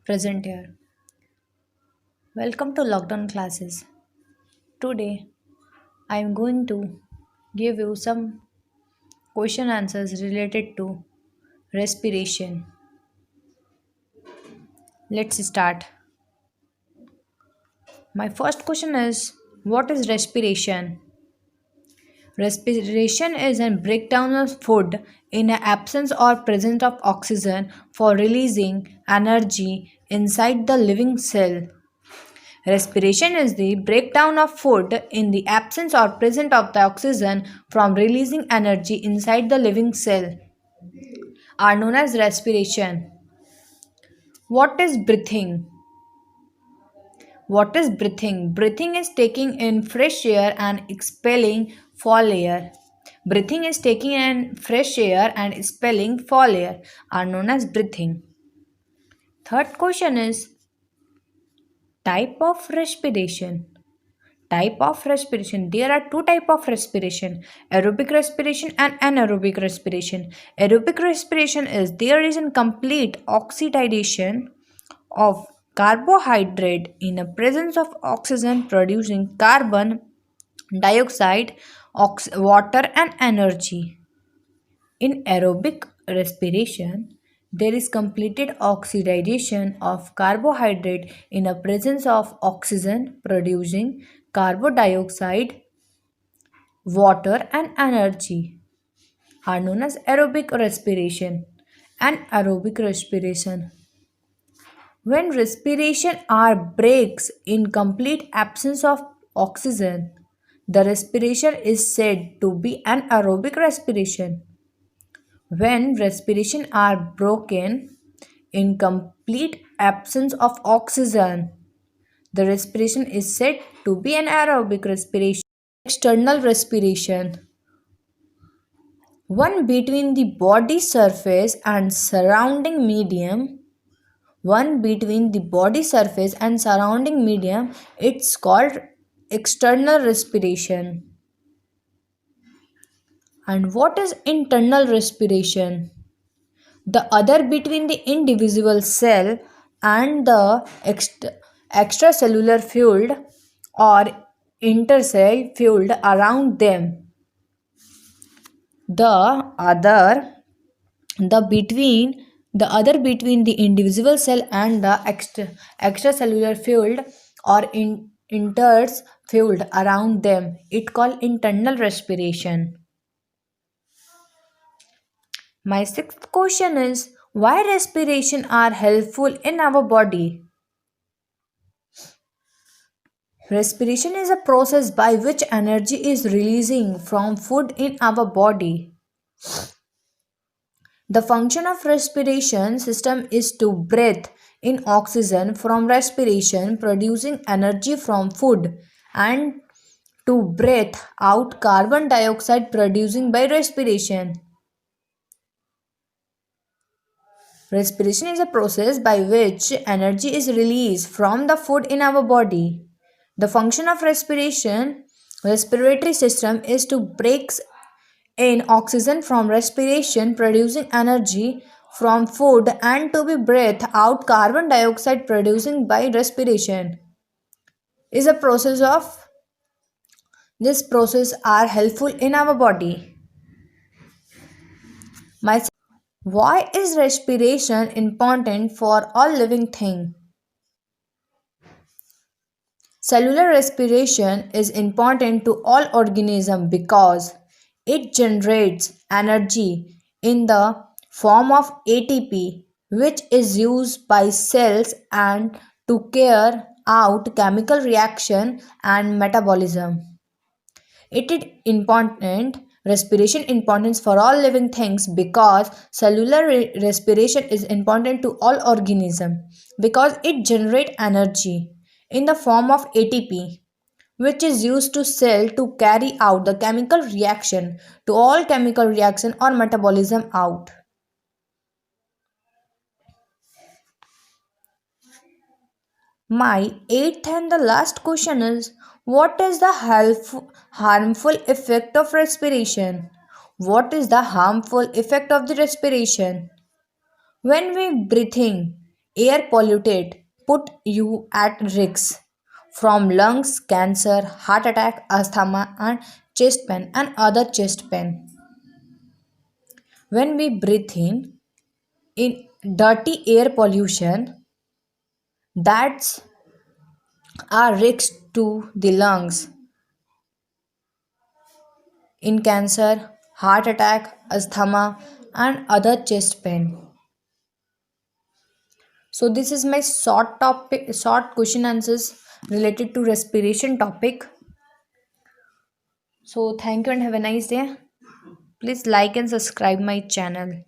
Present here. Welcome to lockdown classes. Today I am going to give you some question answers related to respiration. Let's start. My first question is, what is respiration? Respiration is a breakdown of food in the absence or presence of oxygen for releasing energy inside the living cell. Respiration is the breakdown of food in the absence or presence of the oxygen from releasing energy inside the living cell are known as respiration. What is breathing? What is breathing? Breathing is taking in fresh air and expelling foul air. Breathing is taking in fresh air and expelling foul air are known as breathing. Third question is type of respiration. Type of respiration. There are two type of respiration: aerobic respiration and anaerobic respiration. Aerobic respiration is there is a complete oxidation of carbohydrate in the presence of oxygen producing carbon dioxide, water and energy. In aerobic respiration, there is completed oxidation of carbohydrate in the presence of oxygen producing carbon dioxide, water and energy are known as aerobic respiration and aerobic respiration. When respiration are breaks in complete absence of oxygen, the respiration is said to be an aerobic respiration. When respiration are broken in complete absence of oxygen, the respiration is said to be an aerobic respiration. External respiration. One between the body surface and surrounding medium. One between the body surface and surrounding medium. It's called external respiration. And what is internal respiration? The other between the indivisible cell and the extracellular fluid or intercell fluid around them. The other between the indivisible cell and the extracellular fluid or inters fluid around them, it called internal respiration. My sixth question is, why respiration are helpful in our body? Respiration is a process by which energy is releasing from food in our body. The function of respiration system is to breathe in oxygen from respiration producing energy from food and to breathe out carbon dioxide producing by respiration. Respiration is a process by which energy is released from the food in our body. The function of respiratory system is to break in oxygen from respiration producing energy from food and to be breathed out carbon dioxide producing by respiration. Is a process of this process are helpful in our body. My Why is respiration important for all living things? Cellular respiration is important to all organisms because it generates energy in the form of ATP, which is used by cells and to carry out chemical reaction and metabolism. It is important respiration importance for all living things because cellular respiration is important to all organisms because it generates energy in the form of ATP, which is used to cell to carry out the chemical reaction to all chemical reaction or metabolism out. My eighth and the last question is, what is the harmful effect of respiration? What is the harmful effect of the respiration? When we breathing Air polluted put you at risk from lungs cancer, heart attack, asthma, and chest pain and other chest pain. When we breathe in dirty air pollution, that's a risk to the lungs in cancer, heart attack, asthma, and other chest pain. So this is my short question answers related to respiration topic. So thank you and have a nice day. Please like and subscribe my channel.